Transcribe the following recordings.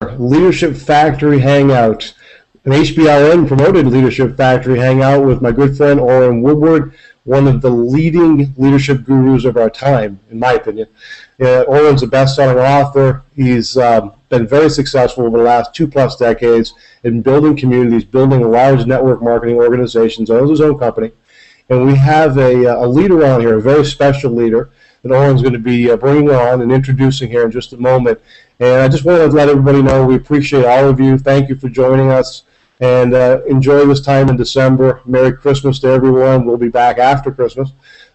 Leadership Factory Hangout, an HBRN promoted Leadership Factory Hangout with my good friend Orrin Woodward, one of the leading leadership gurus of our time, in my opinion. Orrin's a best-selling author. He's been very successful over the last 2+ decades in building communities, building large network marketing organizations, owns his own company. And we have a leader on here, a very special leader, that Orrin's going to be bringing on and introducing here in just a moment. And I just wanted to let everybody know we appreciate all of you. Thank you for joining us. And enjoy this time in December. Merry Christmas to everyone. We'll be back after Christmas.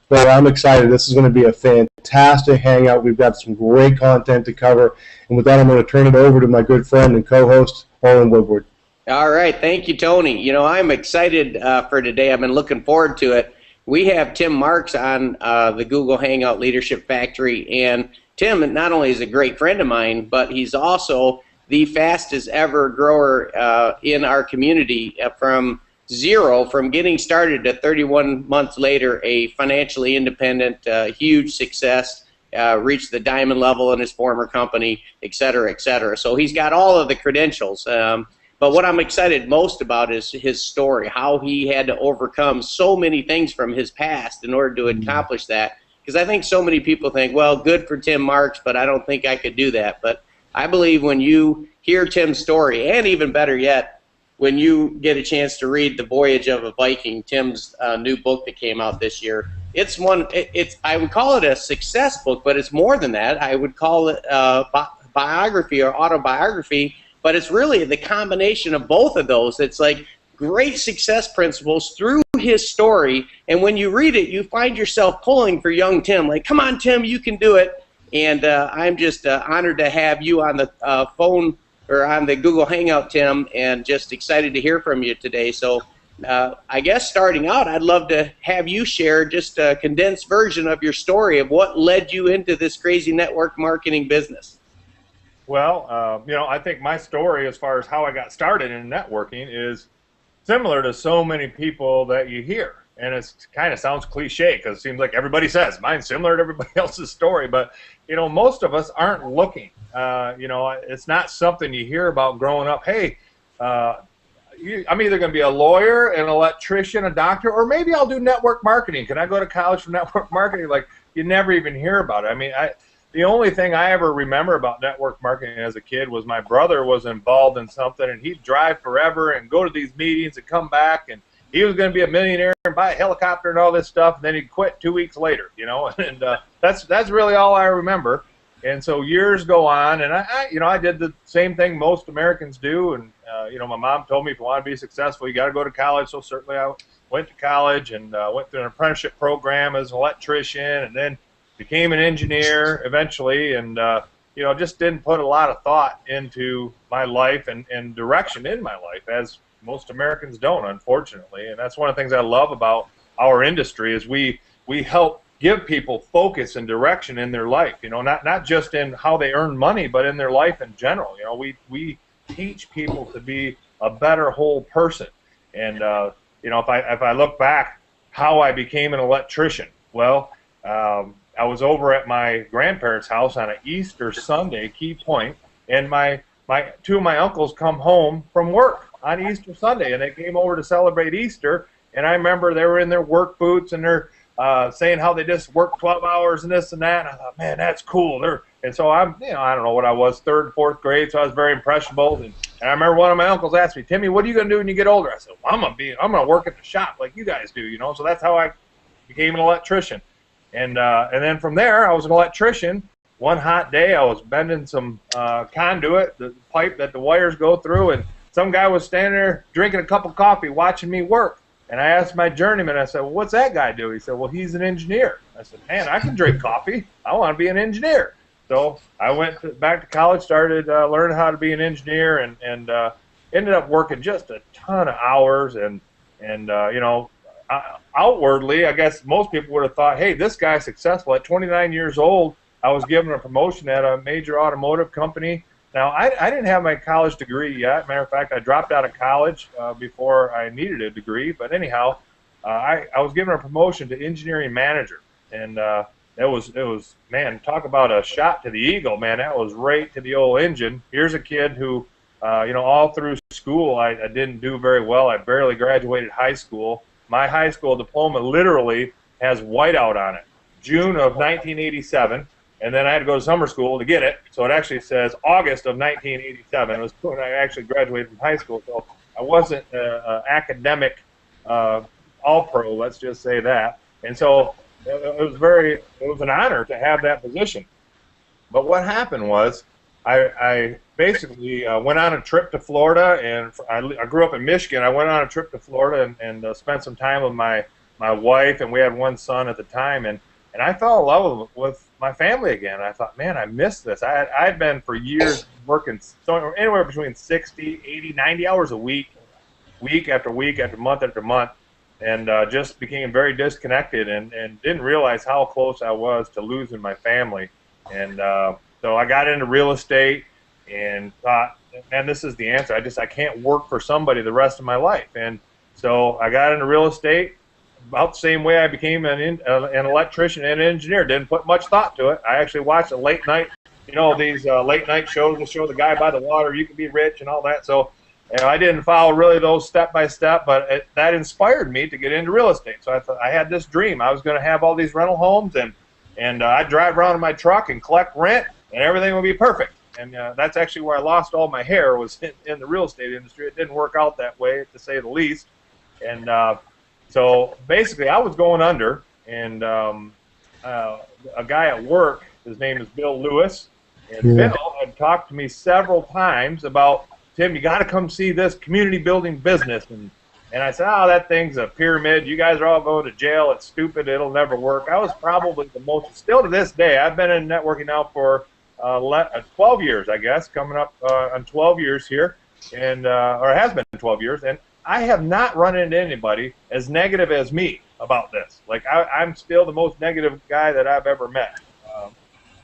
But I'm excited. This is going to be a fantastic hangout. We've got some great content to cover. And with that, I'm going to turn it over to my good friend and co-host, Orrin Woodward. All right. Thank you, Tony. You know, I'm excited for today. I've been looking forward to it. We have Tim Marks on the Google Hangout Leadership Factory. And Tim not only is a great friend of mine, but he's also the fastest ever grower in our community from zero, from getting started to 31 months later, a financially independent, huge success, reached the diamond level in his former company, et cetera, et cetera. So he's got all of the credentials. But what I'm excited most about is his story, how he had to overcome so many things from his past in order to accomplish that. Because I think so many people think, well, good for Tim Marks, but I don't think I could do that. But I believe when you hear Tim's story, and even better yet, when you get a chance to read The Voyage of a Viking, Tim's new book that came out this year, I would call it a success book, but it's more than that. I would call it a biography or autobiography, but it's really the combination of both of those. It's like great success principles through his story, and when you read it, you find yourself pulling for young Tim, like, come on, Tim, you can do it. And I'm just honored to have you on the phone or on the Google Hangout, Tim, and just excited to hear from you today. So I guess starting out, I'd love to have you share just a condensed version of your story of what led you into this crazy network marketing business. Well, you know, I think my story as far as how I got started in networking is similar to so many people that you hear. And it kind of sounds cliche because it seems like everybody says mine's similar to everybody else's story, but you know, most of us aren't looking. You know, it's not something you hear about growing up. Hey, I'm either going to be a lawyer, an electrician, a doctor, or maybe I'll do network marketing. Can I go to college for network marketing? Like, you never even hear about it. I mean, the only thing I ever remember about network marketing as a kid was my brother was involved in something, and he'd drive forever and go to these meetings and come back, and he was going to be a millionaire and buy a helicopter and all this stuff, and then he'd quit 2 weeks later, you know, and that's really all I remember. And so years go on, and I did the same thing most Americans do, and you know, my mom told me if you want to be successful, you got to go to college. So certainly I went to college and went through an apprenticeship program as an electrician, and then became an engineer eventually, and you know, just didn't put a lot of thought into my life and direction in my life, as most Americans don't, unfortunately. And that's one of the things I love about our industry is we help give people focus and direction in their life, you know, not just in how they earn money, but in their life in general. You know, we teach people to be a better whole person. And you know, if I look back how I became an electrician, well, I was over at my grandparents' house on an Easter Sunday, key point, and two of my uncles come home from work on Easter Sunday, and they came over to celebrate Easter. And I remember they were in their work boots, and they're saying how they just worked 12 hours and this and that. And I thought, man, that's cool. And so I'm, you know, I don't know what I was, third, fourth grade, so I was very impressionable. And I remember one of my uncles asked me, Timmy, what are you going to do when you get older? I said, well, I'm going to work at the shop like you guys do, you know. So that's how I became an electrician. And then from there, I was an electrician. One hot day, I was bending some conduit, the pipe that the wires go through, and some guy was standing there drinking a cup of coffee watching me work. And I asked my journeyman, I said, well, what's that guy do? He said, well, he's an engineer. I said, man, I can drink coffee. I want to be an engineer. So I went back to college, started learning how to be an engineer, and ended up working just a ton of hours. And you know, outwardly, I guess most people would have thought, hey, this guy's successful. At 29 years old, I was given a promotion at a major automotive company. Now, I didn't have my college degree yet. Matter of fact, I dropped out of college before I needed a degree. But anyhow, I was given a promotion to engineering manager. And it was man, talk about a shot to the ego, man. That was right to the old engine. Here's a kid who, all through school I didn't do very well. I barely graduated high school. My high school diploma literally has whiteout on it, June of 1987, and then I had to go to summer school to get it. So it actually says August of 1987. It was when I actually graduated from high school. So I wasn't an academic all-pro, let's just say that. And so it was an honor to have that position. But what happened was I basically went on a trip to Florida, and I grew up in Michigan. I went on a trip to Florida and spent some time with my wife, and we had one son at the time, and I fell in love with my family again. I thought, man, I miss this. I'd been for years working anywhere between 60, 80, 90 hours a week after week after month, and just became very disconnected and didn't realize how close I was to losing my family. And so I got into real estate and thought, man, this is the answer. I can't work for somebody the rest of my life. And so I got into real estate about the same way I became an electrician and an engineer. Didn't put much thought to it. I actually watched a late night, these late night shows that show the guy by the water, you can be rich and all that. So I didn't follow really those step by step, but that inspired me to get into real estate. So I thought I had this dream. I was going to have all these rental homes, and I'd drive around in my truck and collect rent, and everything would be perfect. And that's actually where I lost all my hair, was in the real estate industry. It didn't work out that way, to say the least. And so basically I was going under, and a guy at work, his name is Bill Lewis, and Bill had talked to me several times about, Tim, you got to come see this community building business. And I said, oh, that thing's a pyramid. You guys are all going to jail. It's stupid. It'll never work. I was probably the most, still to this day, I've been in networking now for 12 years, I guess, coming up on 12 years here, and or it has been 12 years. And I have not run into anybody as negative as me about this. Like, I'm still the most negative guy that I've ever met.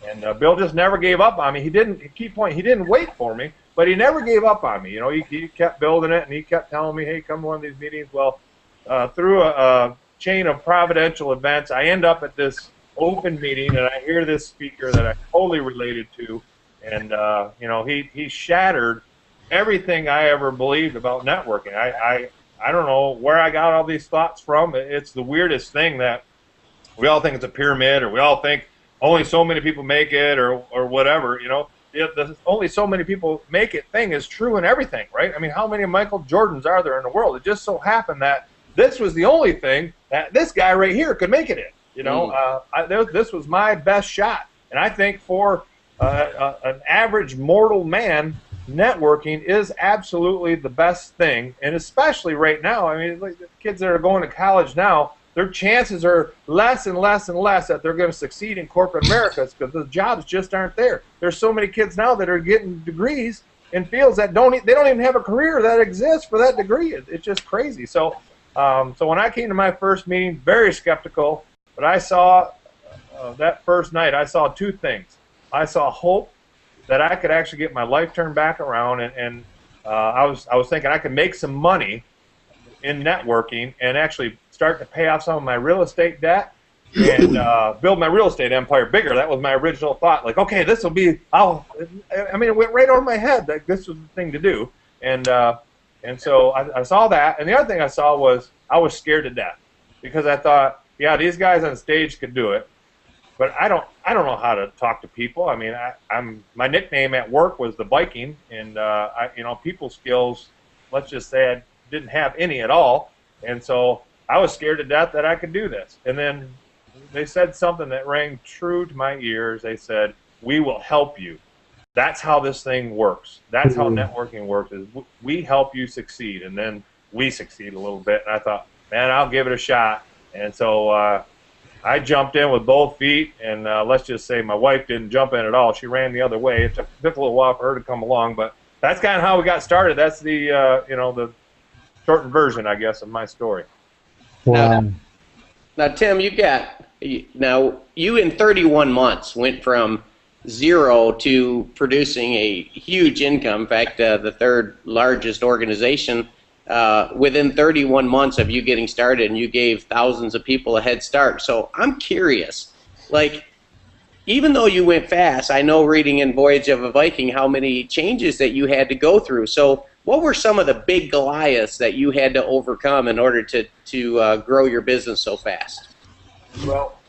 And Bill just never gave up on me. He didn't, key point, he didn't wait for me, but he never gave up on me. He kept building it, and he kept telling me, hey, come to one of these meetings. Well, through a chain of providential events, I end up at this open meeting, and I hear this speaker that I totally related to, and he shattered everything I ever believed about networking. I don't know where I got all these thoughts from. It's the weirdest thing that we all think it's a pyramid, or we all think only so many people make it, or whatever. The only so many people make it thing is true in everything, right? I mean, how many Michael Jordans are there in the world? It just so happened that this was the only thing that this guy right here could make it in. This was my best shot. And I think for an average mortal man, networking is absolutely the best thing. And especially right now, I mean, like the kids that are going to college now, their chances are less and less and less that they're going to succeed in corporate America, because the jobs just aren't there. There's so many kids now that are getting degrees in fields that they don't even have a career that exists for that degree. It's just crazy. So when I came to my first meeting, very skeptical, but I saw that first night, I saw two things. I saw hope that I could actually get my life turned back around, and I was thinking I could make some money in networking and actually start to pay off some of my real estate debt and build my real estate empire bigger. That was my original thought. Like, okay, this will be, it went right over my head that this was the thing to do. And so I saw that. And the other thing I saw was I was scared to death, because I thought, yeah, these guys on stage could do it, but I don't know how to talk to people. I mean, my nickname at work was the Viking, and people skills, let's just say I didn't have any at all. And so I was scared to death that I could do this. And then they said something that rang true to my ears. They said, we will help you. That's how this thing works. That's how networking works, is we help you succeed. And then we succeed a little bit. And I thought, man, I'll give it a shot. And so I jumped in with both feet, and let's just say my wife didn't jump in at all. She ran the other way. It took a little while for her to come along, but that's kind of how we got started. That's the the shortened version, I guess, of my story. Wow. Now, Tim, you in 31 months went from zero to producing a huge income. In fact, the third largest organization within 31 months of you getting started, and you gave thousands of people a head start. So I'm curious, like, even though you went fast, I know reading in Voyage of a Viking how many changes that you had to go through. So what were some of the big Goliaths that you had to overcome in order to grow your business so fast? Well,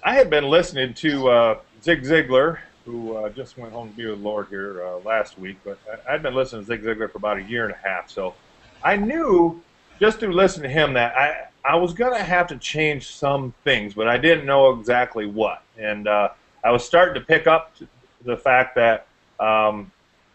I had been listening to Zig Ziglar, who just went home to be with the Lord here last week, but I'd been listening to Zig Ziglar for about a year and a half. So I knew just through listening to him that I was going to have to change some things, but I didn't know exactly what. And I was starting to pick up the fact that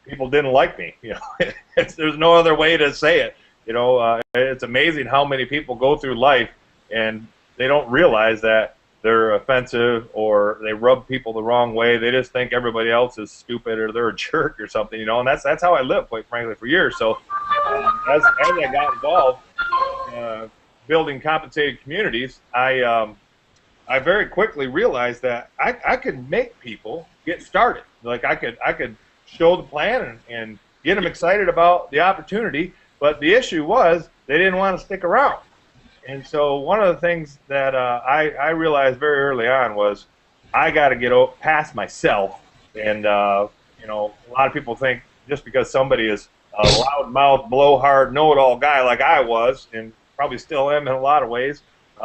people didn't like me. You know, there's no other way to say it. You know, it's amazing how many people go through life and they don't realize that they're offensive or they rub people the wrong way. They just think everybody else is stupid or they're a jerk or something. You know, and that's how I lived, quite frankly, for years. So as I got involved building compensated communities, I very quickly realized that I could make people get started. Like I could show the plan and get them excited about the opportunity, but the issue was they didn't want to stick around. And so one of the things that I realized very early on was I got to get past myself. And you know, a lot of people think just because somebody is a loudmouth, blowhard, know-it-all guy like I was, and probably still am in a lot of ways,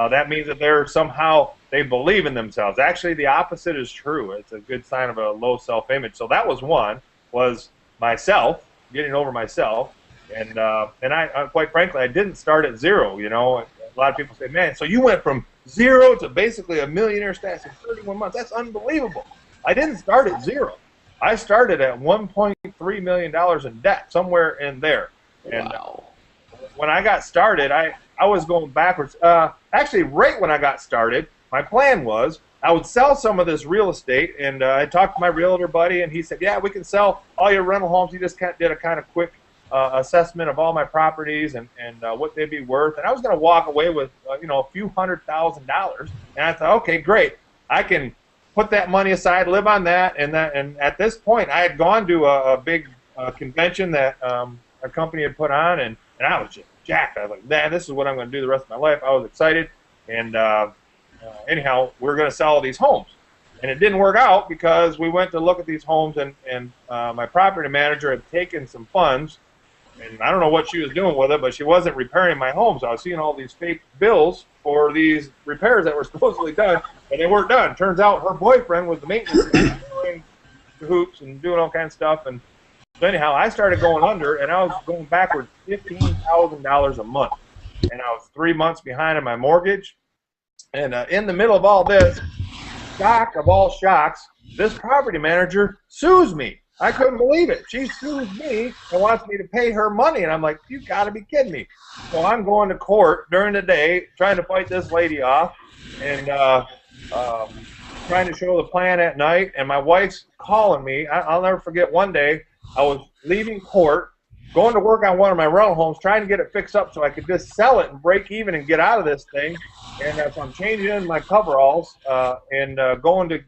that means that they're somehow they believe in themselves. Actually, the opposite is true. It's a good sign of a low self-image. So that was one, was myself, getting over myself. And I quite frankly, I didn't start at zero. You know, a lot of people say, man, so you went from zero to basically a millionaire status in 31 months. That's unbelievable. I didn't start at zero. I started at $1.3 million in debt, somewhere in there. And Wow. When I got started, I was going backwards. Actually, right when I got started, my plan was I would sell some of this real estate, and I talked to my realtor buddy, and he said, yeah, we can sell all your rental homes. He just did a kind of quick assessment of all my properties and what they'd be worth. And I was going to walk away with, you know, a few $100,000. And I thought, okay, great. I can put that money aside, live on that. And at this point, I had gone to a big convention that a company had put on, and I was just jacked. I was like, man, this is what I'm going to do the rest of my life. I was excited. And anyhow, we were going to sell these homes. And it didn't work out because we went to look at these homes, and my property manager had taken some funds, and I don't know what she was doing with it, but she wasn't repairing my home. So I was seeing all these fake bills for these repairs that were supposedly done, and they weren't done. Turns out her boyfriend was the maintenance guy, doing hoops and doing all kinds of stuff. And so anyhow, I started going under, and I was going backwards $15,000 a month. And I was 3 months behind on my mortgage. And in the middle of all this, shock of all shocks, this property manager sues me. I couldn't believe it. She sues me and wants me to pay her money. And I'm like, you got to be kidding me. So I'm going to court during the day, trying to fight this lady off, and trying to show the plan at night. And my wife's calling me. I'll never forget one day, I was leaving court, going to work on one of my rental homes, trying to get it fixed up so I could just sell it and break even and get out of this thing. And so I'm changing in my coveralls and going to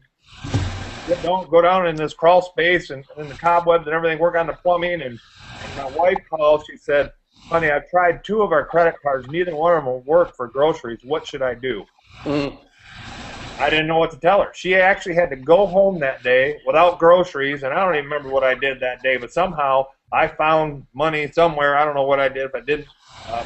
go down in this crawl space and in the cobwebs and everything, work on the plumbing. And my wife called. She said, honey, I've tried 2 of our credit cards. Neither one of them will work for groceries. What should I do? I didn't know what to tell her. She actually had to go home that day without groceries, and I don't even remember what I did that day, but somehow I found money somewhere. I don't know what I did, if I didn't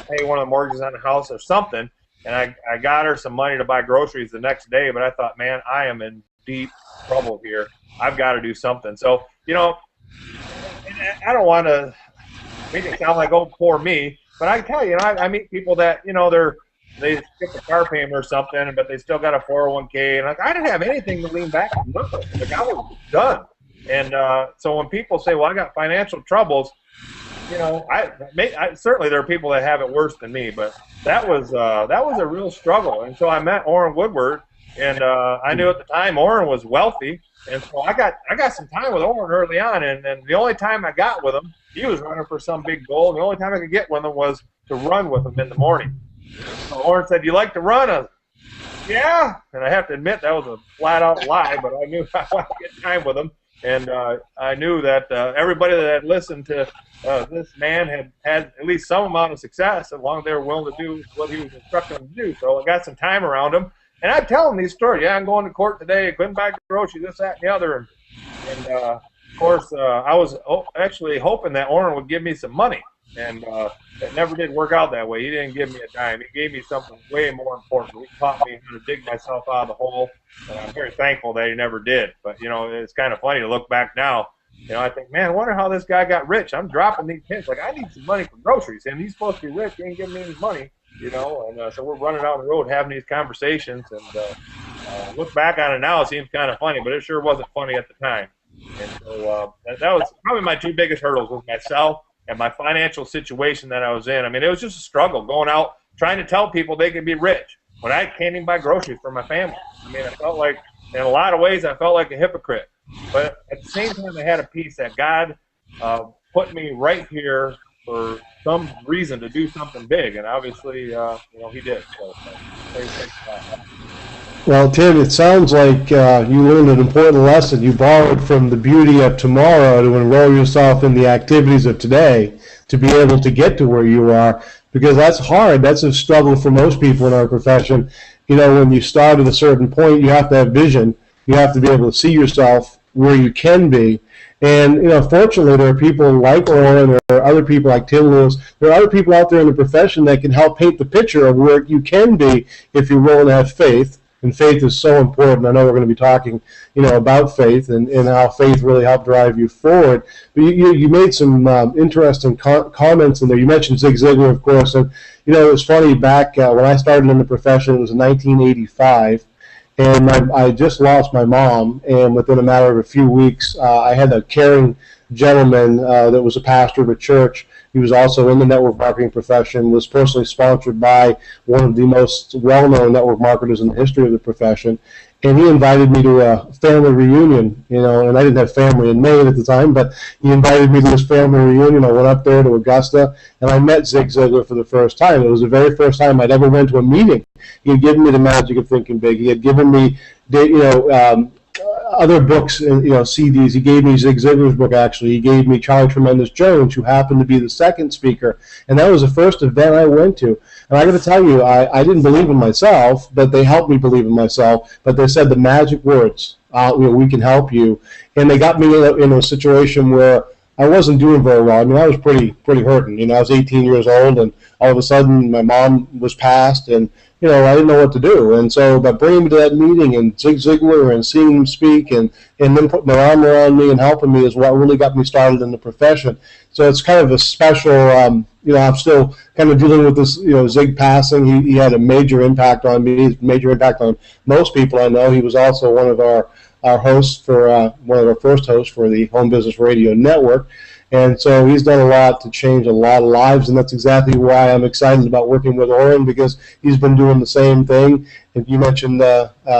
pay one of the mortgages on the house or something, and I got her some money to buy groceries the next day, but I thought, man, I am in deep trouble here. I've got to do something. So, you know, I don't want to make it sound like, oh, poor me, but I can tell you, I meet people that, you know, they skip a car payment or something, but they still got a 401k, and like, I didn't have anything to lean back on. Like, I was done. And so when people say, well, I got financial troubles, you know, I certainly there are people that have it worse than me, but that was a real struggle. And so I met Orrin Woodward, and I knew at the time Orrin was wealthy, and so I got some time with Orrin early on, and the only time I got with him, he was running for some big goal, and the only time I could get with him was to run with him in the morning. So Orrin said, you like to run? I was, yeah. And I have to admit that was a flat-out lie, but I knew I wanted to get time with him. And I knew that everybody that had listened to this man had at least some amount of success as long as they were willing to do what he was instructing them to do. So I got some time around him. And I tell them these stories. Yeah, I'm going to court today. I couldn't buy groceries, this, that, and the other. And of course, I was actually hoping that Orrin would give me some money. And it never did work out that way. He didn't give me a dime. He gave me something way more important. He taught me how to dig myself out of the hole. And I'm very thankful that he never did. But, you know, it's kind of funny to look back now. You know, I think, man, I wonder how this guy got rich. I'm dropping these hints. Like, I need some money for groceries. And he's supposed to be rich. He ain't giving me his money, you know. And so we're running down the road having these conversations. And look back on it now, it seems kind of funny. But it sure wasn't funny at the time. And so that was probably my two biggest hurdles was myself and my financial situation that I was in. I mean, it was just a struggle going out trying to tell people they could be rich when I can't even buy groceries for my family. I mean, I felt like, in a lot of ways, I felt like a hypocrite. But at the same time, I had a peace that God put me right here for some reason to do something big, and obviously, you know, He did. So, very thankful for that. Well, Tim, it sounds like you learned an important lesson. You borrowed from the beauty of tomorrow to enroll yourself in the activities of today to be able to get to where you are, because that's hard. That's a struggle for most people in our profession. You know, when you start at a certain point, you have to have vision. You have to be able to see yourself where you can be. And, you know, fortunately, there are people like Orrin or other people like Tim Lewis. There are other people out there in the profession that can help paint the picture of where you can be if you're willing to have faith. And faith is so important. I know we're going to be talking, you know, about faith and how faith really helped drive you forward. But you made some interesting comments in there. You mentioned Zig Ziglar, of course. And, you know, it was funny, back when I started in the profession, it was in 1985. And I just lost my mom. And within a matter of a few weeks, I had a caring gentleman that was a pastor of a church. He was also in the network marketing profession, was personally sponsored by one of the most well-known network marketers in the history of the profession. And he invited me to a family reunion, you know, and I didn't have family in Maine at the time, but he invited me to this family reunion. I went up there to Augusta, and I met Zig Ziglar for the first time. It was the very first time I'd ever went to a meeting. He had given me The Magic of Thinking Big. He had given me, you know, other books, you know, CDs. He gave me Zig Ziglar's book, actually. He gave me Charlie Tremendous Jones, who happened to be the second speaker. And that was the first event I went to. And I got to tell you, I didn't believe in myself, but they helped me believe in myself. But they said the magic words, you know, we can help you. And they got me in a situation where I wasn't doing very well. I mean, I was pretty hurting. You know, I was 18 years old, and all of a sudden my mom was passed, and you know, I didn't know what to do. And so by bringing me to that meeting and Zig Ziglar and seeing him speak and then putting their arm around me and helping me is what really got me started in the profession. So it's kind of a special, you know, I'm still kind of dealing with this, you know, Zig passing. He had a major impact on me, major impact on most people I know. He was also one of our hosts for, one of our first hosts for the Home Business Radio Network. And so he's done a lot to change a lot of lives, and that's exactly why I'm excited about working with Orrin, because he's been doing the same thing. And you mentioned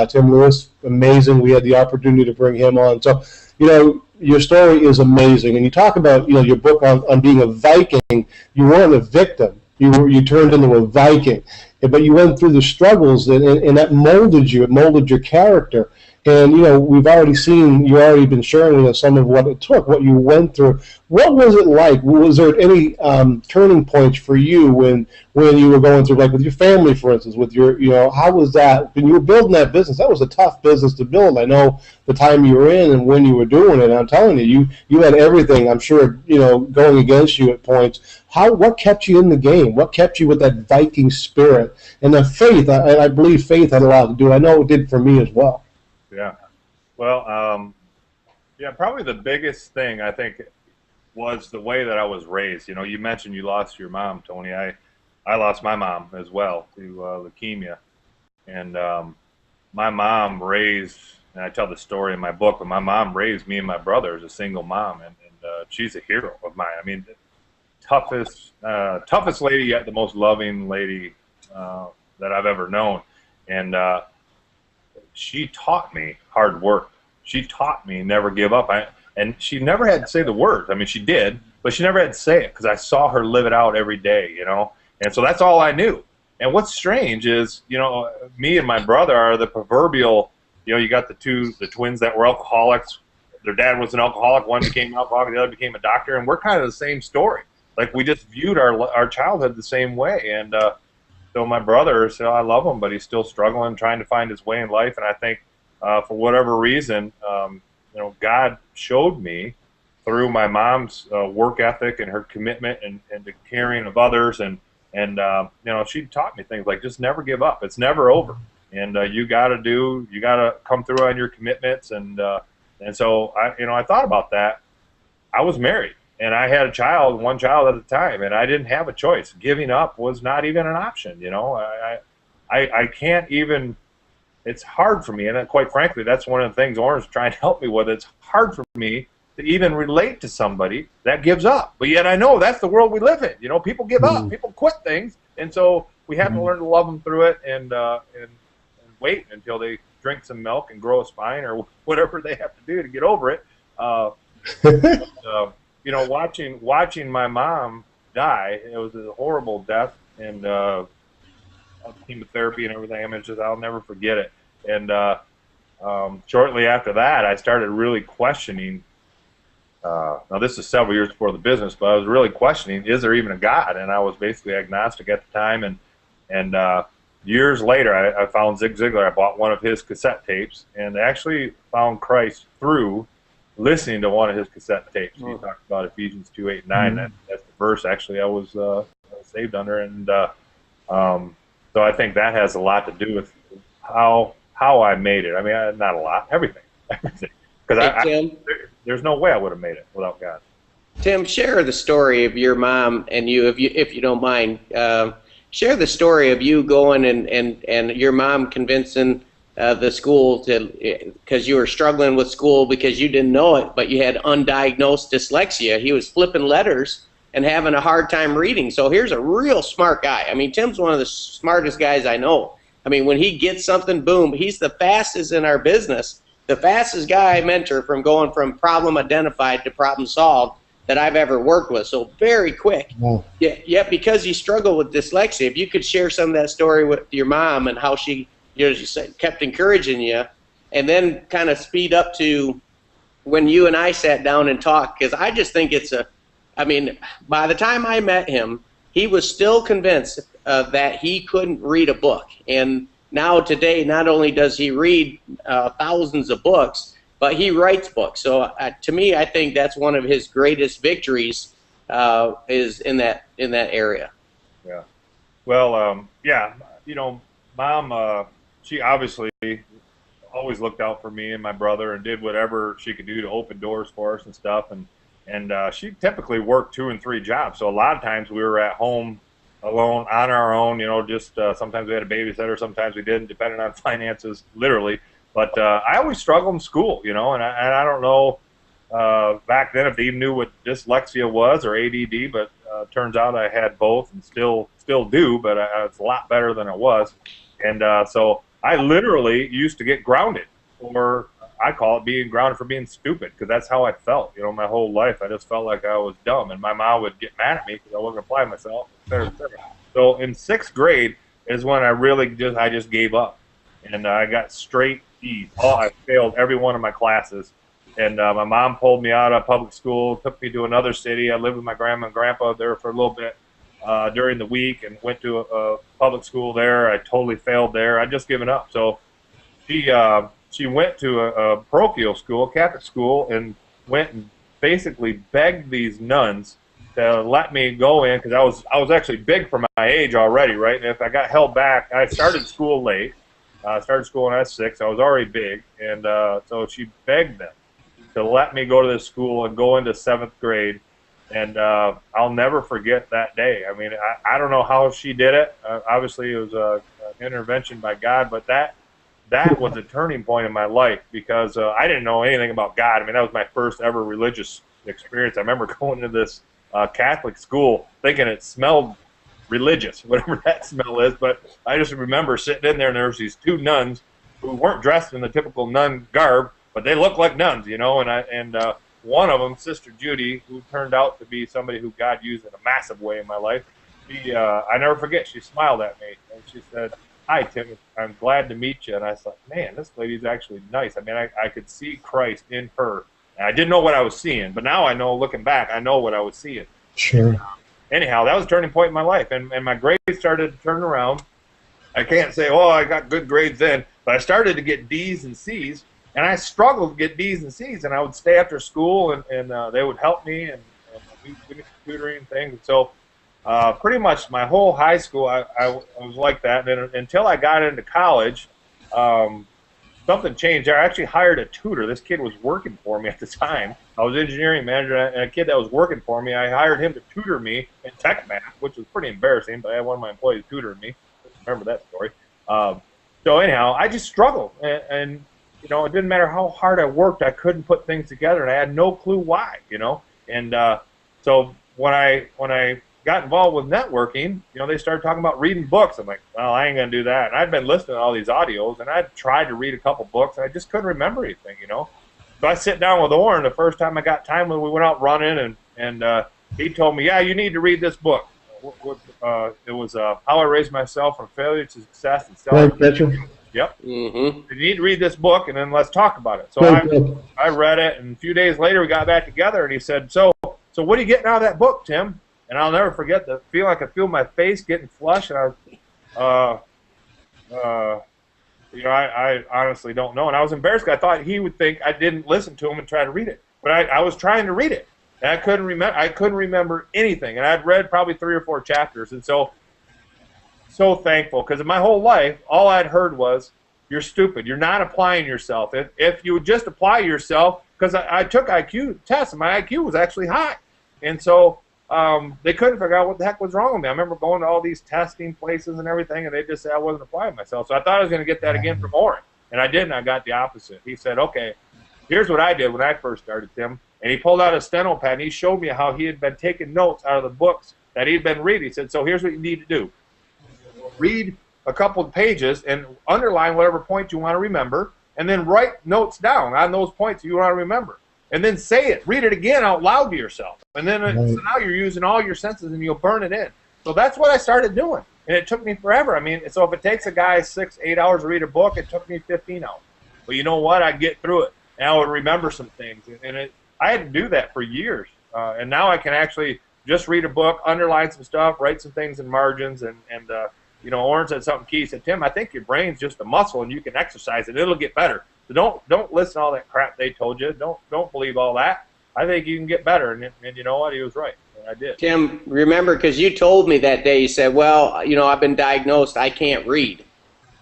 Tim Lewis, amazing. We had the opportunity to bring him on. So, you know, your story is amazing. And you talk about, you know, your book on being a Viking. You weren't a victim. You turned into a Viking. But you went through the struggles, and that molded you. It molded your character. And, you know, we've already seen, you've already been sharing with us some of what it took, what you went through. What was it like? Was there any turning points for you when you were going through, like with your family, for instance, with your, you know, how was that? When you were building that business, that was a tough business to build. I know the time you were in and when you were doing it. And I'm telling you, you had everything, I'm sure, you know, going against you at points. What kept you in the game? What kept you with that Viking spirit? And the faith, I believe faith had a lot to do. I know it did for me as well. Yeah. Well, yeah, probably the biggest thing, I think, was the way that I was raised. You know, you mentioned you lost your mom, Tony. I lost my mom as well to leukemia. And my mom raised, and I tell the story in my book, but my mom raised me and my brother as a single mom, and she's a hero of mine. I mean, toughest lady yet the most loving lady that I've ever known. And she taught me hard work. She taught me never give up. And she never had to say the words. I mean, she did, but she never had to say it because I saw her live it out every day, you know. And so that's all I knew. And what's strange is, you know, me and my brother are the proverbial, you know, you got the twins that were alcoholics. Their dad was an alcoholic. One became an alcoholic. The other became a doctor. And we're kind of the same story. Like, we just viewed our childhood the same way. And still my brother. So I love him, but he's still struggling, trying to find his way in life. And I think for whatever reason, God showed me through my mom's work ethic and her commitment and the caring of others, and she taught me things like just never give up. It's never over, and you got to come through on your commitments, and so I thought about that. I was married and I had one child at the time, and I didn't have a choice. Giving up was not even an option. I can't even. It's hard for me, and quite frankly, that's one of the things Orrin's trying to help me with. It's hard for me to even relate to somebody that gives up. But yet I know that's the world we live in. People give up, people quit things, and so we have to learn to love them through it and wait until they drink some milk and grow a spine or whatever they have to do to get over it. Watching my mom die, it was a horrible death, and chemotherapy and everything. I mean, I'll never forget it. And shortly after that, I started really questioning. Now, this is several years before the business, but I was really questioning: is there even a God? And I was basically agnostic at the time. And years later, I found Zig Ziglar. I bought one of his cassette tapes, and actually found Christ through listening to one of his cassette tapes. He talked about Ephesians 2:8-9. That's the verse actually I was saved under, and so I think that has a lot to do with how I made it. I mean, not a lot, everything. Because there's no way I would have made it without God. Tim, share the story of your mom and you, if you don't mind. Share the story of you going and your mom convincing the school because you were struggling with school because you didn't know it, but you had undiagnosed dyslexia. He was flipping letters and having a hard time reading. So here's a real smart guy. I mean, Tim's one of the smartest guys I know. I mean, when he gets something, boom, he's the fastest in our business, the fastest guy I mentor from going from problem identified to problem solved that I've ever worked with. So very quick. Wow. Yeah, because you struggle with dyslexia, if you could share some of that story with your mom and how she, she said, kept encouraging you, and then kind of speed up to when you and I sat down and talked, because I just think I mean, by the time I met him, he was still convinced that he couldn't read a book. And now today, not only does he read thousands of books, but he writes books. So to me, I think that's one of his greatest victories is in that area. Yeah. Well, Mom, she obviously always looked out for me and my brother and did whatever she could do to open doors for us and stuff. And she typically worked 2 and 3 jobs. So a lot of times we were at home alone, on our own, just sometimes we had a babysitter, sometimes we didn't, depending on finances, literally. But I always struggled in school, and I don't know back then if they even knew what dyslexia was or ADD, but turns out I had both and still do, but it's a lot better than it was. And so I literally used to get grounded, or I call it being grounded for being stupid, because that's how I felt. My whole life I just felt like I was dumb, and my mom would get mad at me because I wasn't applying myself, et cetera, et cetera. So in 6th grade is when I just gave up, and I got straight E's. I failed every one of my classes, and my mom pulled me out of public school, took me to another city. I lived with my grandma and grandpa there for a little bit during the week, and went to a public school there. I totally failed there. I'd just given up. So she went to a parochial school, Catholic school, and went and basically begged these nuns to let me go in, because I was actually big for my age already, right? And if I got held back, I started school late. I started school when I was 6. I was already big, and so she begged them to let me go to this school and go into 7th grade. And I'll never forget that day. I mean, I don't know how she did it. Obviously, it was an intervention by God, but that was a turning point in my life, because I didn't know anything about God. I mean, that was my first ever religious experience. I remember going to this Catholic school thinking it smelled religious, whatever that smell is, but I just remember sitting in there, and there was these 2 nuns who weren't dressed in the typical nun garb, but they looked like nuns, and one of them, Sister Judy, who turned out to be somebody who God used in a massive way in my life, I never forget, she smiled at me, and she said, "Hi, Tim, I'm glad to meet you." And I thought, man, this lady's actually nice. I mean, I could see Christ in her. And I didn't know what I was seeing, but now I know, looking back, I know what I was seeing. Sure. anyhow, that was a turning point in my life, and my grades started to turn around. I can't say, oh, I got good grades then, but I started to get D's and C's, and I struggled to get D's and C's, and I would stay after school, and they would help me, and we did tutoring and things. So pretty much my whole high school, I was like that. And then until I got into college, something changed. I actually hired a tutor. This kid was working for me at the time. I was engineering manager, and a kid that was working for me, I hired him to tutor me in tech math, which was pretty embarrassing, but I had one of my employees tutoring me. Remember that story. So anyhow, I just struggled, and you know, it didn't matter how hard I worked, I couldn't put things together, and I had no clue why, you know. And so when I got involved with networking, you know, they started talking about reading books. I'm like, well, I ain't gonna do that. And I'd been listening to all these audios, and I'd tried to read a couple books, and I just couldn't remember anything, you know. So I sit down with Orrin the first time I got time when we went out running, and he told me, yeah, you need to read this book. It was How I Raised Myself from Failure to Success and Self. Yep. You need to read this book, and then let's talk about it. So I read it, and a few days later we got back together, and he said, so what are you getting out of that book, Tim? And I'll never forget the feeling. I could feel my face getting flushed, and I was, you know, I honestly don't know. And I was embarrassed because I thought he would think I didn't listen to him and try to read it. But I was trying to read it. And I couldn't remember anything. And I'd read probably 3 or 4 chapters. And so thankful, because in my whole life, all I'd heard was, you're stupid. You're not applying yourself. If you would just apply yourself, because I took IQ tests, and my IQ was actually high. And so they couldn't figure out what the heck was wrong with me. I remember going to all these testing places and everything, and they just said I wasn't applying myself. So I thought I was going to get that again from Orrin, and I didn't. I got the opposite. He said, okay, here's what I did when I first started, Tim. And he pulled out a steno pad, and he showed me how he had been taking notes out of the books that he'd been reading. He said, so here's what you need to do. Read a couple of pages and underline whatever point you want to remember, and then write notes down on those points you want to remember. And then say it. Read it again out loud to yourself. And then so now you're using all your senses, and you'll burn it in. So that's what I started doing. And it took me forever. I mean, so if it takes a guy 6, 8 hours to read a book, it took me 15 hours. But you know what? I'd get through it. And I would remember some things. And I had to do that for years. And now I can actually just read a book, underline some stuff, write some things in margins. And you know, Orrin said something key. He said, Tim, I think your brain's just a muscle, and you can exercise it. It'll get better. So don't listen to all that crap they told you. Don't believe all that. I think you can get better. And you know what? He was right. And I did. Tim, remember, because you told me that day, you said, well, you know, I've been diagnosed. I can't read.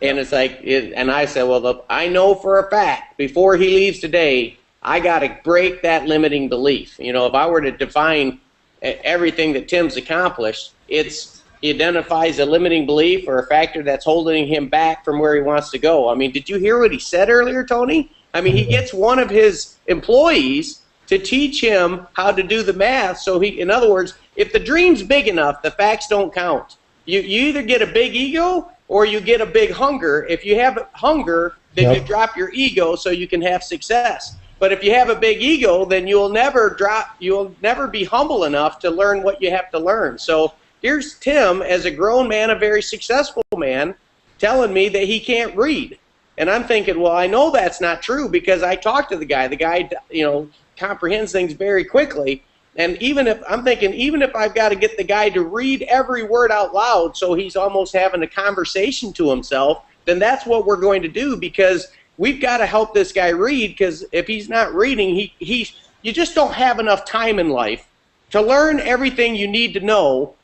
And it's like, and I said, well, look, I know for a fact before he leaves today, I got to break that limiting belief. You know, if I were to define everything that Tim's accomplished, he identifies a limiting belief or a factor that's holding him back from where he wants to go. I mean, did you hear what he said earlier, Tony? I mean, he gets one of his employees to teach him how to do the math. So in other words, if the dream's big enough, the facts don't count. You either get a big ego or you get a big hunger. If you have hunger, then you drop your ego so you can have success. But if you have a big ego, then you'll never be humble enough to learn what you have to learn. So here's Tim, as a grown man, a very successful man, telling me that he can't read. And I'm thinking, well, I know that's not true because I talked to the guy. The guy, you know, comprehends things very quickly. And even if I've got to get the guy to read every word out loud so he's almost having a conversation to himself, then that's what we're going to do, because we've got to help this guy read, because if he's not reading, you just don't have enough time in life to learn everything you need to know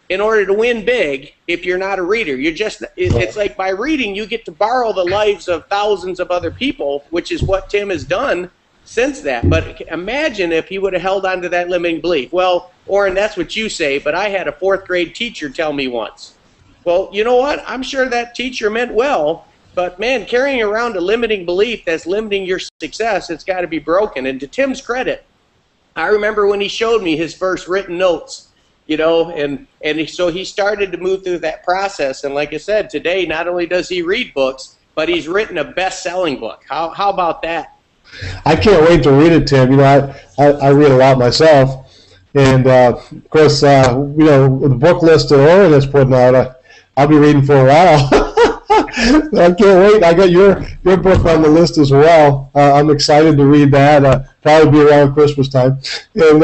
in order to win big. If you're not a reader, it's like by reading you get to borrow the lives of thousands of other people, which is what Tim has done since that. But imagine if he would have held on to that limiting belief. Well, Orrin, that's what you say, but I had a 4th grade teacher tell me once. Well, you know what? I'm sure that teacher meant well, but man, carrying around a limiting belief that's limiting your success, it's got to be broken. And to Tim's credit, I remember when he showed me his first written notes, you know, and so he started to move through that process. And like I said, today, not only does he read books, but he's written a best-selling book. How about that? I can't wait to read it, Tim. You know, I read a lot myself, and of course, you know, the book list that Orrin is putting out, I'll be reading for a while. I can't wait. I got your book on the list as well. I'm excited to read that. Probably be around Christmas time. And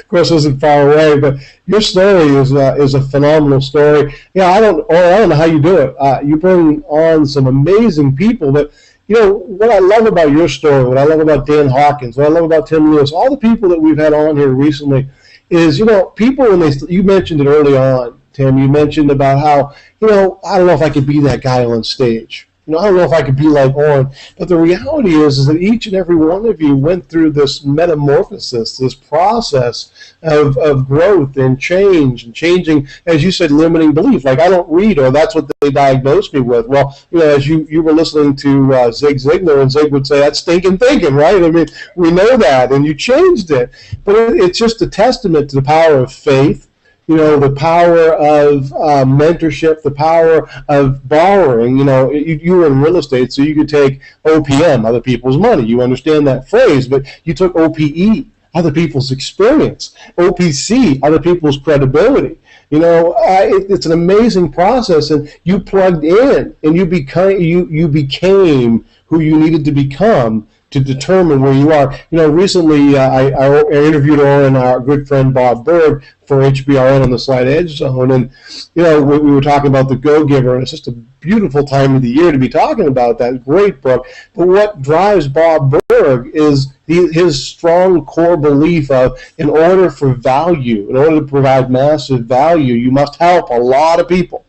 of course, isn't far away. But your story is a phenomenal story. Yeah, I don't know how you do it. You bring on some amazing people. But what I love about your story, what I love about Dan Hawkins, what I love about Tim Lewis, all the people that we've had on here recently, is people when you mentioned it early on, Tim. You mentioned about how I don't know if I could be that guy on stage. I don't know if I could be like Orrin, but the reality is that each and every one of you went through this metamorphosis, this process of growth and change and changing, as you said, limiting belief. Like, I don't read, or that's what they diagnosed me with. Well, as you were listening to Zig Ziglar, and Zig would say, that's stinking thinking, right? I mean, we know that, and you changed it. But it's just a testament to the power of faith, the power of mentorship, the power of borrowing. You were in real estate, so you could take OPM, other people's money. You understand that phrase, but you took OPE, other people's experience, OPC, other people's credibility. It's an amazing process, and you plugged in, and you became who you needed to become to determine where you are. Recently I interviewed Orrin, our good friend Bob Berg, for HBRN on the Slight Edge Zone, and we were talking about The Go-Giver, and it's just a beautiful time of the year to be talking about that great book. But what drives Bob Berg is his strong core belief of, in order for value, in order to provide massive value, you must help a lot of people.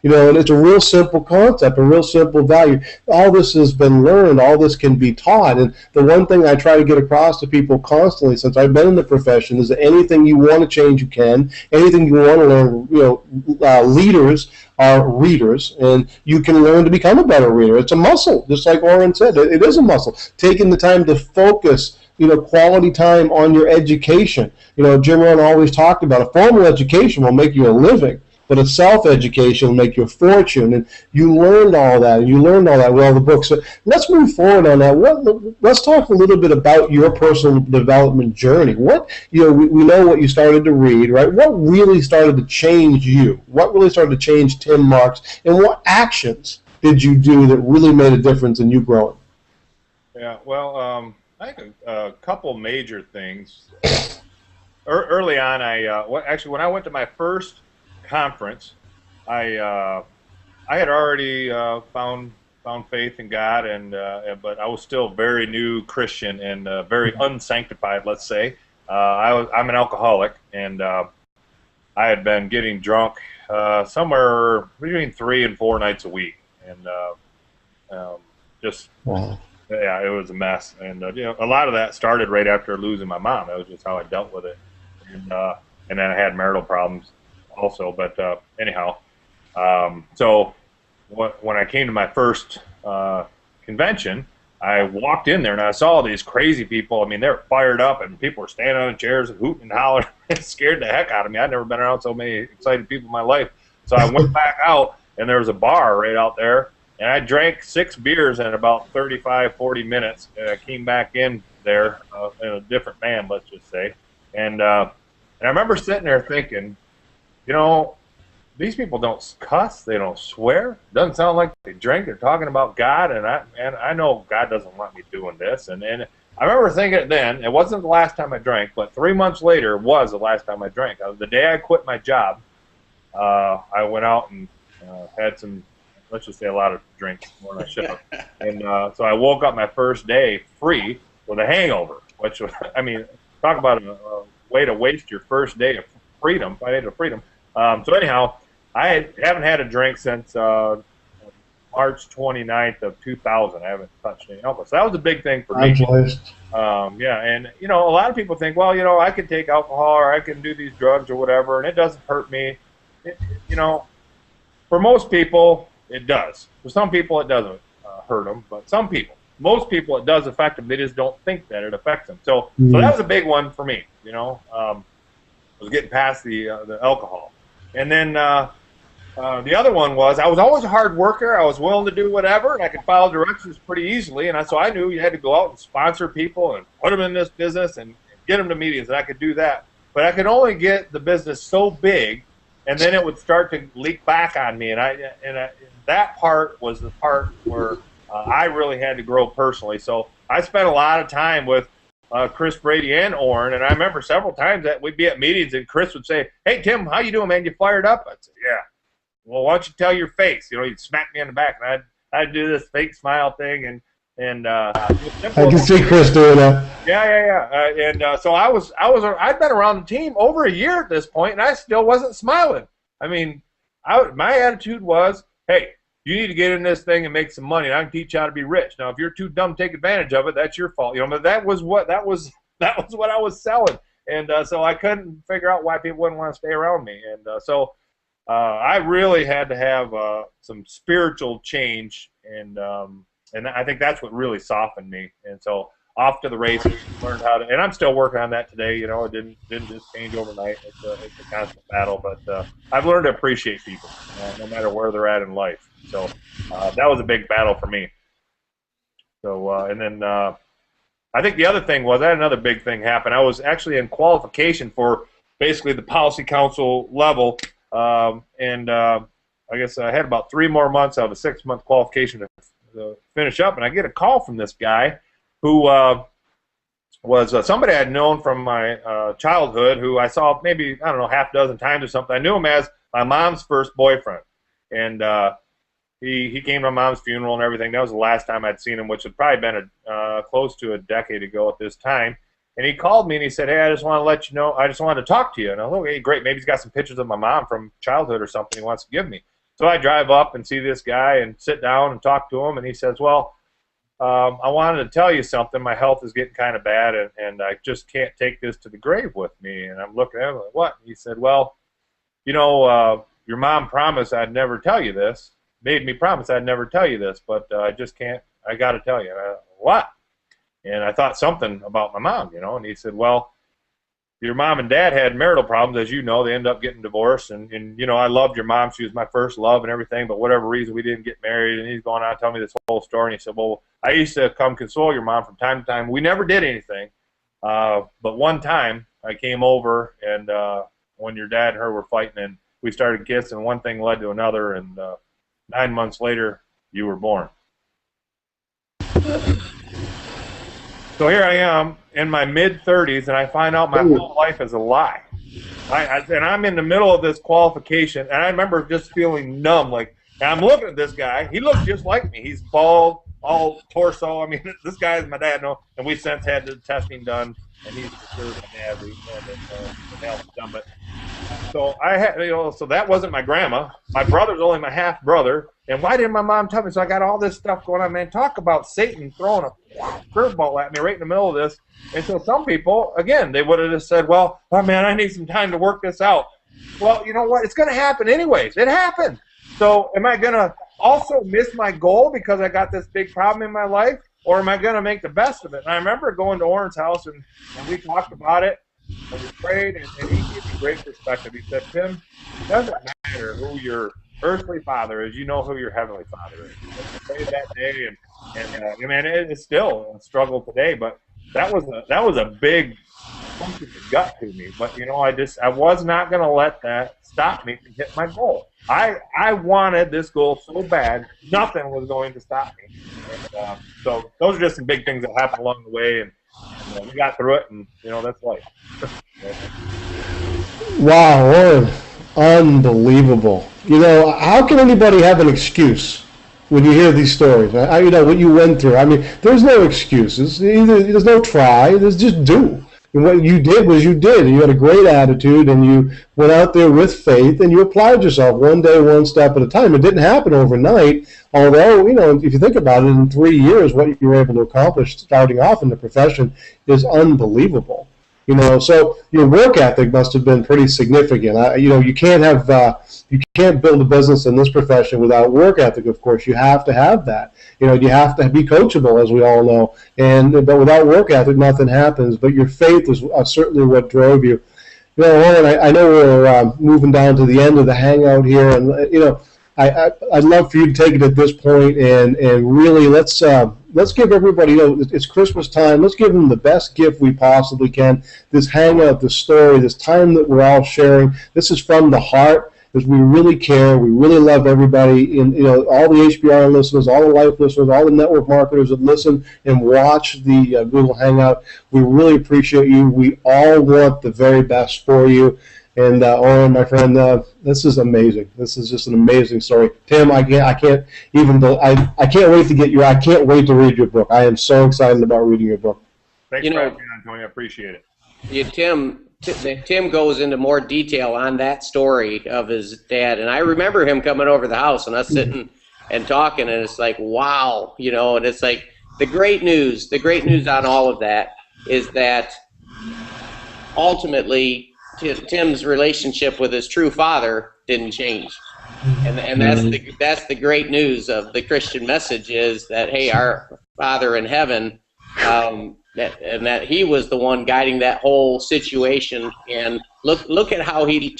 And it's a real simple concept, a real simple value. All this has been learned, all this can be taught. And the one thing I try to get across to people constantly since I've been in the profession is that anything you want to change, you can. Anything you want to learn, leaders are readers, and you can learn to become a better reader. It's a muscle, just like Orrin said. It is a muscle. Taking the time to focus, quality time on your education. Jim Rohn always talked about a formal education will make you a living, but a self-education will make you a fortune. And you learned all that, and you learned all that well in the book. So let's move forward on that. Let's talk a little bit about your personal development journey. We know what you started to read, right? What really started to change you? What really started to change Tim Marks? And what actions did you do that really made a difference in you growing? Yeah, well, I think a couple major things. Early on, actually, when I went to my first conference, I had already found faith in God, but I was still very new Christian and very unsanctified, let's say. I'm an alcoholic, and I had been getting drunk somewhere between 3 and 4 nights a week, and wow. Yeah, it was a mess. And a lot of that started right after losing my mom. That was just how I dealt with it, and then I had marital problems also, but anyhow, so when I came to my first convention, I walked in there and I saw these crazy people. I mean, they were fired up, and people were standing on the chairs and hooting and hollering. It scared the heck out of me. I'd never been around so many excited people in my life. So I went back out, and there was a bar right out there, and I drank 6 beers in about 35, 40 minutes, and I came back in there in a different man, let's just say. And I remember sitting there thinking, these people don't cuss, they don't swear. Doesn't sound like they drink. They're talking about God, and I know God doesn't want me doing this. And I remember thinking then, it wasn't the last time I drank, but 3 months later was the last time I drank. The day I quit my job, I went out and had some, let's just say, a lot of drinks, more than I should have. And so I woke up my first day free with a hangover, which was, I mean, talk about a way to waste your first day of freedom, financial freedom. So anyhow, I haven't had a drink since March 29th of 2000. I haven't touched any alcohol. So that was a big thing for me. Yeah, and a lot of people think, well, I can take alcohol or I can do these drugs or whatever, and it doesn't hurt me. For most people, it does. For some people, it doesn't hurt them, but most people, it does affect them. They just don't think that it affects them. So that was a big one for me. Was getting past the alcohol. And then the other one was, I was always a hard worker. I was willing to do whatever, and I could follow directions pretty easily. And so I knew you had to go out and sponsor people and put them in this business and get them to meetings, and I could do that. But I could only get the business so big, and then it would start to leak back on me. And that part was the part where I really had to grow personally. So I spent a lot of time with Chris Brady and Orrin, and I remember several times that we'd be at meetings and Chris would say, "Hey Tim, how you doing, man? You fired up?" I'd say, "Yeah." "Well, why don't you tell your face?" He'd smack me on the back, and I'd do this fake smile thing, and I can see Chris doing that. Yeah. So I'd been around the team over a year at this point, and I still wasn't smiling. I mean, my attitude was, "Hey, you need to get in this thing and make some money, and I can teach you how to be rich. Now, if you're too dumb to take advantage of it, that's your fault." But that was what I was selling, and so I couldn't figure out why people wouldn't want to stay around me, and so I really had to have some spiritual change, and I think that's what really softened me. And so off to the races, learned how to, and I'm still working on that today. It didn't just change overnight. It's a constant battle, but I've learned to appreciate people, no matter where they're at in life. So that was a big battle for me. So and then I think the other thing was I had another big thing happen. I was actually in qualification for basically the policy council level, and I guess I had about 3 more months out of a 6-month qualification to finish up, and I get a call from this guy who was somebody I'd known from my childhood, who I saw maybe, I don't know, half a dozen times or something. I knew him as my mom's first boyfriend, and he came to my mom's funeral and everything. That was the last time I'd seen him, which had probably been close to a decade ago at this time. And he called me and he said, "Hey, I just want to let you know, I just wanted to talk to you." And I was like, "Okay, great. Maybe he's got some pictures of my mom from childhood or something he wants to give me." So I drive up and see this guy and sit down and talk to him. And he says, "Well, I wanted to tell you something. My health is getting kind of bad, and I just can't take this to the grave with me." And I'm looking at him like, "What?" He said, "Well, your mom promised I'd never tell you this. Made me promise I'd never tell you this, but I just can't. I got to tell you." And "What?" And I thought something about my mom, And he said, "Well, your mom and dad had marital problems, as you know. They ended up getting divorced, and I loved your mom. She was my first love and everything, but whatever reason, we didn't get married." And he's going on telling me this whole story. And he said, "Well, I used to come console your mom from time to time. We never did anything, but one time I came over, and when your dad and her were fighting, and we started kissing, one thing led to another, and 9 months later, you were born." So here I am in my mid-30s, and I find out my whole life is a lie. And I'm in the middle of this qualification, and I remember just feeling numb. Like, and I'm looking at this guy. He looks just like me. He's bald, all torso. I mean, this guy is my dad. No, and we since had the testing done, and he's considered my dad. We had the health done, but so I had, so that wasn't my grandma. My brother's only my half brother. And why didn't my mom tell me? So I got all this stuff going on, man. Talk about Satan throwing a curveball at me right in the middle of this. And so some people, again, they would have just said, "Well, oh man, I need some time to work this out." Well, you know what? It's going to happen anyways. It happened. So am I going to also miss my goal because I got this big problem in my life? Or am I going to make the best of it? And I remember going to Orrin's house, and we talked about it, and we prayed, and he gave me great perspective. He said, "Tim, it doesn't matter who your earthly father is, you know who your heavenly father is." And I prayed that day, and man, it's still a struggle today, but that was a big punch in the gut to me. But I was not going to let that stop me from hitting my goal. I wanted this goal so bad, nothing was going to stop me. And so those are just some big things that happened along the way, and we got through it, and that's life. Wow, Orrin, unbelievable. How can anybody have an excuse when you hear these stories? What you went through. I mean, there's no excuses. There's no try. There's just do. And what you did was you did. And you had a great attitude, and you went out there with faith, and you applied yourself one day, one step at a time. It didn't happen overnight, although, if you think about it, in 3 years, what you were able to accomplish starting off in the profession is unbelievable. So your work ethic must have been pretty significant. You can't build a business in this profession without work ethic. Of course, you have to have that. You have to be coachable, as we all know. But without work ethic, nothing happens. But your faith is certainly what drove you. Orrin, I know we're moving down to the end of the hangout here, and I'd love for you to take it at this point and really let's give everybody, it's Christmas time. Let's give them the best gift we possibly can. This hangout, this story, this time that we're all sharing. This is from the heart. because we really care. We really love everybody, and all the HBR listeners, all the Life listeners, all the network marketers that listen and watch the Google Hangout. We really appreciate you. We all want the very best for you. And Orrin, my friend, this is amazing. This is just an amazing story. Tim, I can't wait to get I can't wait to read your book. I am so excited about reading your book. Thanks for having me on, Tony. I appreciate it. Tim goes into more detail on that story of his dad, and I remember him coming over the house and us sitting and talking, and it's like, wow, and it's like the great news on all of that is that ultimately Tim's relationship with his true father didn't change, and that's the great news of the Christian message is that, hey, our Father in heaven, that he was the one guiding that whole situation, and look at how he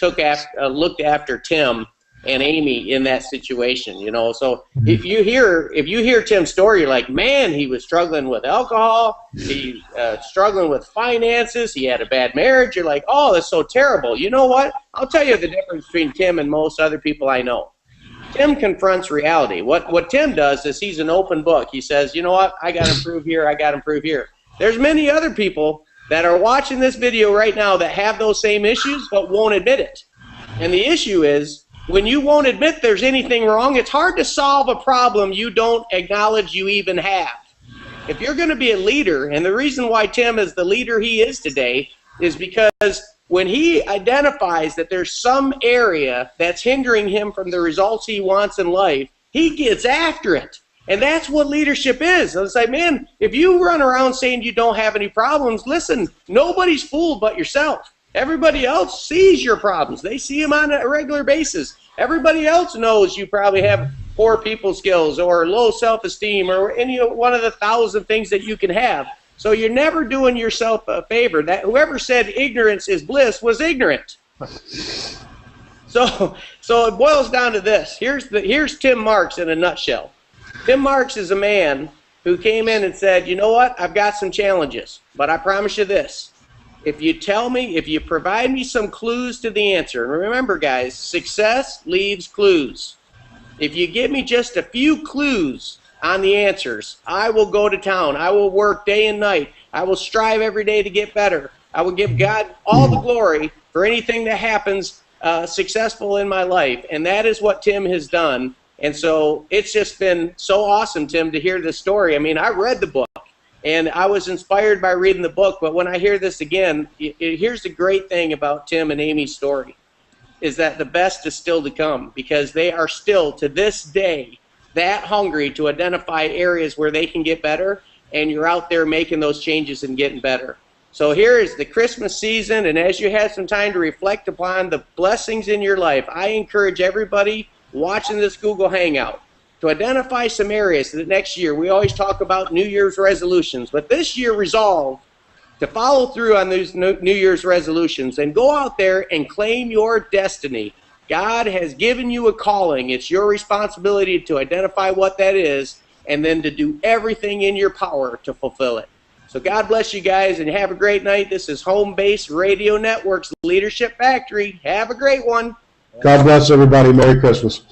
looked after Tim and Amy in that situation, So if you hear Tim's story, you're like, man, he was struggling with alcohol, he struggling with finances, he had a bad marriage. You're like, oh, that's so terrible. You know what? I'll tell you the difference between Tim and most other people I know. Tim confronts reality. What Tim does is he's an open book. He says, you know what? I got to improve here. I got to improve here. There's many other people that are watching this video right now that have those same issues but won't admit it. And the issue is, when you won't admit there's anything wrong, it's hard to solve a problem you don't acknowledge you even have. If you're going to be a leader, and the reason why Tim is the leader he is today is because when he identifies that there's some area that's hindering him from the results he wants in life, he gets after it. And that's what leadership is. It's like, man, if you run around saying you don't have any problems, listen, nobody's fooled but yourself. Everybody else sees your problems. They see them on a regular basis. Everybody else knows you probably have poor people skills or low self-esteem or any one of the 1,000 things that you can have. So you're never doing yourself a favor. That whoever said ignorance is bliss was ignorant. So it boils down to this. Here's Tim Marks in a nutshell. Tim Marks is a man who came in and said, you know what, I've got some challenges, but I promise you this. If you provide me some clues to the answer, and remember guys, success leaves clues. If you give me just a few clues on the answers, I will go to town. I will work day and night. I will strive every day to get better. I will give God all the glory for anything that happens successful in my life. And that is what Tim has done. And so it's just been so awesome, Tim, to hear this story. I mean, I read the book. And I was inspired by reading the book, but when I hear this again, here's the great thing about Tim and Amy's story, is that the best is still to come, because they are still, to this day, that hungry to identify areas where they can get better, and you're out there making those changes and getting better. So here is the Christmas season, and as you have some time to reflect upon the blessings in your life, I encourage everybody watching this Google Hangout to identify some areas that next year. We always talk about New Year's resolutions, but this year resolve to follow through on these New Year's resolutions and go out there and claim your destiny. God has given you a calling. It's your responsibility to identify what that is and then to do everything in your power to fulfill it. So God bless you guys and have a great night. This is Home Base Radio Network's Leadership Factory. Have a great one. God bless everybody. Merry Christmas.